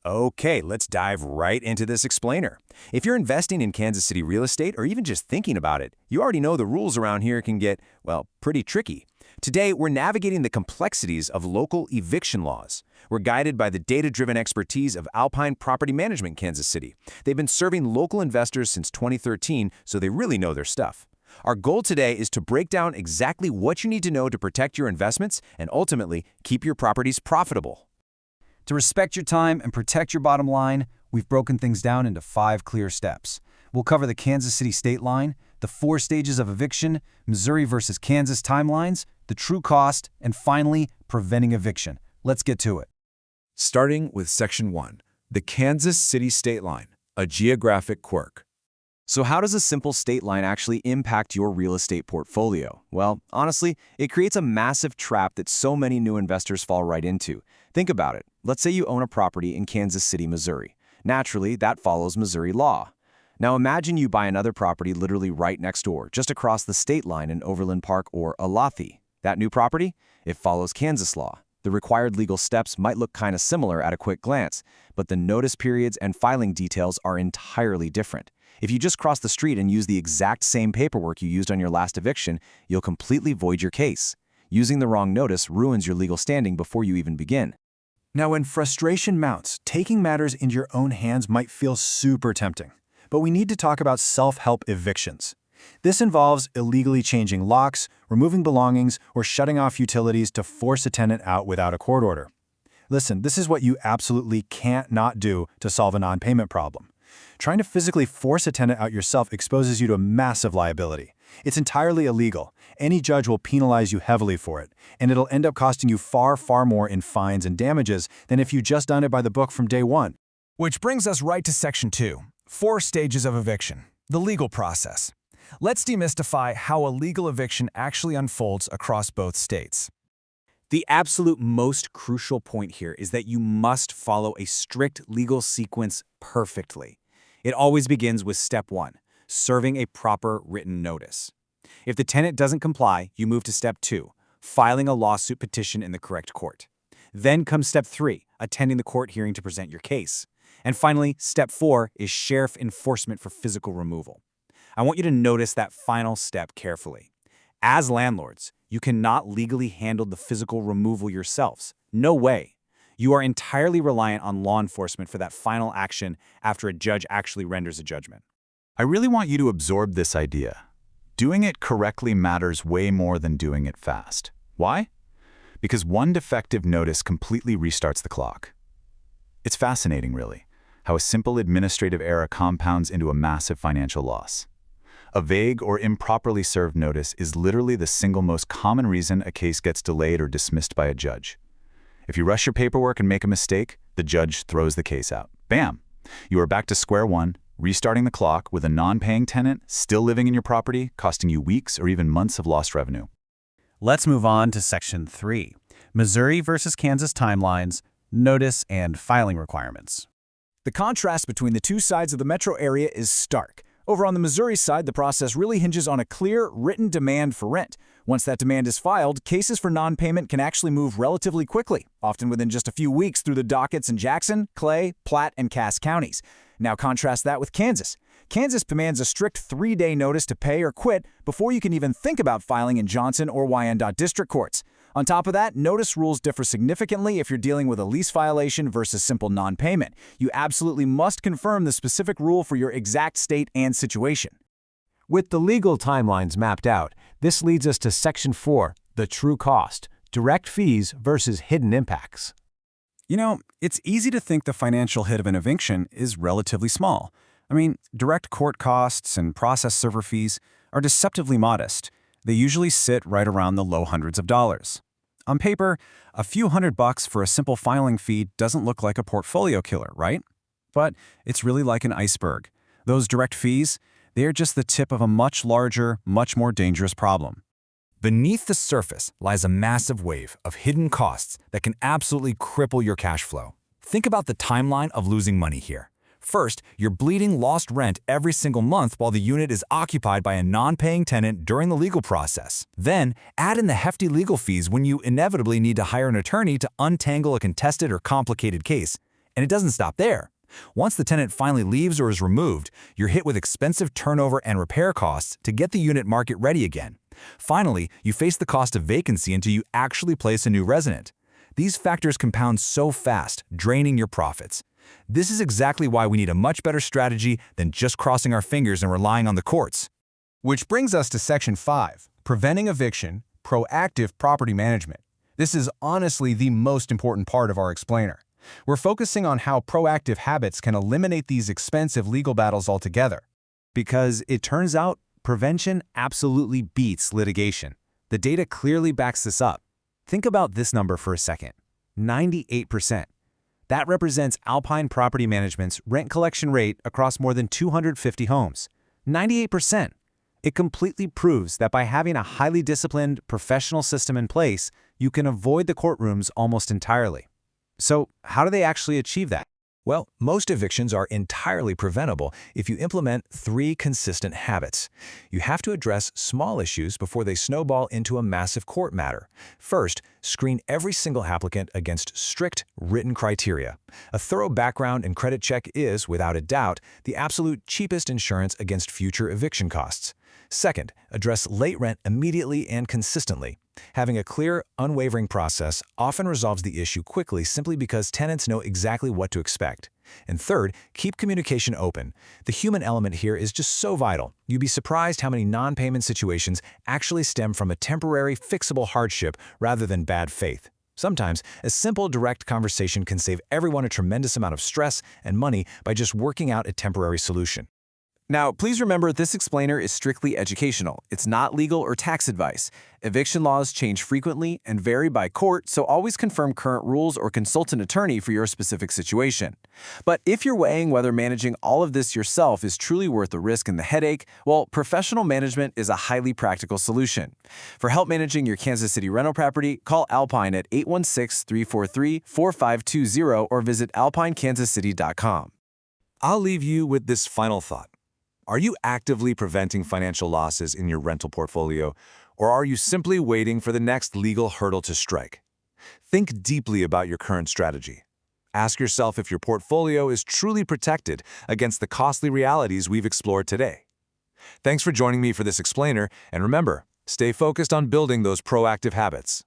Okay, let's dive right into this explainer. If you're investing in Kansas City real estate or even just thinking about it, you already know the rules around here can get, well, pretty tricky. Today, we're navigating the complexities of local eviction laws. We're guided by the data-driven expertise of Alpine Property Management Kansas City. They've been serving local investors since 2013, so they really know their stuff. Our goal today is to break down exactly what you need to know to protect your investments and ultimately keep your properties profitable. To respect your time and protect your bottom line, we've broken things down into 5 clear steps. We'll cover the Kansas City state line, the 4 stages of eviction, Missouri versus Kansas timelines, the true cost, and finally, preventing eviction. Let's get to it. Starting with Section 1, the Kansas City state line, a geographic quirk. So how does a simple state line actually impact your real estate portfolio? Well, honestly, it creates a massive trap that so many new investors fall right into. Think about it. Let's say you own a property in Kansas City, Missouri. Naturally, that follows Missouri law. Now imagine you buy another property literally right next door, just across the state line in Overland Park or Olathe. That new property? It follows Kansas law. The required legal steps might look kind of similar at a quick glance, but the notice periods and filing details are entirely different. If you just cross the street and use the exact same paperwork you used on your last eviction, you'll completely void your case. Using the wrong notice ruins your legal standing before you even begin. Now, when frustration mounts, taking matters into your own hands might feel super tempting. But we need to talk about self-help evictions. This involves illegally changing locks, removing belongings, or shutting off utilities to force a tenant out without a court order. Listen, this is what you absolutely can't not do to solve a non-payment problem. Trying to physically force a tenant out yourself exposes you to massive liability. It's entirely illegal. Any judge will penalize you heavily for it, and it'll end up costing you far, far more in fines and damages than if you just done it by the book from day one. Which brings us right to Section 2, 4 stages of eviction, the legal process. Let's demystify how a legal eviction actually unfolds across both states. The absolute most crucial point here is that you must follow a strict legal sequence perfectly. It always begins with Step 1, serving a proper written notice. If the tenant doesn't comply, you move to Step 2, filing a lawsuit petition in the correct court. Then comes Step 3, attending the court hearing to present your case. And finally, Step 4 is sheriff enforcement for physical removal. I want you to notice that final step carefully. As landlords, you cannot legally handle the physical removal yourselves. No way. You are entirely reliant on law enforcement for that final action after a judge actually renders a judgment. I really want you to absorb this idea. Doing it correctly matters way more than doing it fast. Why? Because one defective notice completely restarts the clock. It's fascinating, really, how a simple administrative error compounds into a massive financial loss. A vague or improperly served notice is literally the single most common reason a case gets delayed or dismissed by a judge. If you rush your paperwork and make a mistake, the judge throws the case out. Bam! You are back to square one, restarting the clock with a non-paying tenant still living in your property, costing you weeks or even months of lost revenue. Let's move on to Section 3, Missouri versus Kansas timelines, notice and filing requirements. The contrast between the two sides of the metro area is stark. Over on the Missouri side, the process really hinges on a clear, written demand for rent. Once that demand is filed, cases for non-payment can actually move relatively quickly, often within just a few weeks through the dockets in Jackson, Clay, Platte, and Cass counties. Now contrast that with Kansas. Kansas demands a strict 3-day notice to pay or quit before you can even think about filing in Johnson or Wyandotte district courts. On top of that, notice rules differ significantly if you're dealing with a lease violation versus simple non-payment. You absolutely must confirm the specific rule for your exact state and situation. With the legal timelines mapped out, this leads us to Section 4, the true cost, direct fees versus hidden impacts. You know, it's easy to think the financial hit of an eviction is relatively small. I mean, direct court costs and process server fees are deceptively modest. They usually sit right around the low hundreds of dollars. On paper, a few $100 for a simple filing fee doesn't look like a portfolio killer, right? But it's really like an iceberg. Those direct fees, they're just the tip of a much larger, much more dangerous problem. Beneath the surface lies a massive wave of hidden costs that can absolutely cripple your cash flow. Think about the timeline of losing money here. First, you're bleeding lost rent every single month while the unit is occupied by a non-paying tenant during the legal process. Then, add in the hefty legal fees when you inevitably need to hire an attorney to untangle a contested or complicated case, And it doesn't stop there. Once the tenant finally leaves or is removed, you're hit with expensive turnover and repair costs to get the unit market ready again. Finally, you face the cost of vacancy until you actually place a new resident. These factors compound so fast, draining your profits. This is exactly why we need a much better strategy than just crossing our fingers and relying on the courts. Which brings us to Section 5, Preventing Eviction, Proactive Property Management. This is honestly the most important part of our explainer. We're focusing on how proactive habits can eliminate these expensive legal battles altogether. Because it turns out prevention absolutely beats litigation. The data clearly backs this up. Think about this number for a second. 98%. That represents Alpine Property Management's rent collection rate across more than 250 homes. 98%. It completely proves that by having a highly disciplined, professional system in place, you can avoid the courtrooms almost entirely. So, how do they actually achieve that? Well, most evictions are entirely preventable if you implement 3 consistent habits. You have to address small issues before they snowball into a massive court matter. First, screen every single applicant against strict written criteria. A thorough background and credit check is, without a doubt, the absolute cheapest insurance against future eviction costs. Second, address late rent immediately and consistently. Having a clear, unwavering process often resolves the issue quickly simply because tenants know exactly what to expect. And third, keep communication open. The human element here is just so vital. You'd be surprised how many non-payment situations actually stem from a temporary, fixable hardship rather than bad faith. Sometimes, a simple, direct conversation can save everyone a tremendous amount of stress and money by just working out a temporary solution. Now, please remember this explainer is strictly educational. It's not legal or tax advice. Eviction laws change frequently and vary by court, so always confirm current rules or consult an attorney for your specific situation. But if you're weighing whether managing all of this yourself is truly worth the risk and the headache, well, professional management is a highly practical solution. For help managing your Kansas City rental property, call Alpine at 816-343-4520 or visit alpinekansascity.com. I'll leave you with this final thought. Are you actively preventing financial losses in your rental portfolio, or are you simply waiting for the next legal hurdle to strike? Think deeply about your current strategy. Ask yourself if your portfolio is truly protected against the costly realities we've explored today. Thanks for joining me for this explainer, and remember, stay focused on building those proactive habits.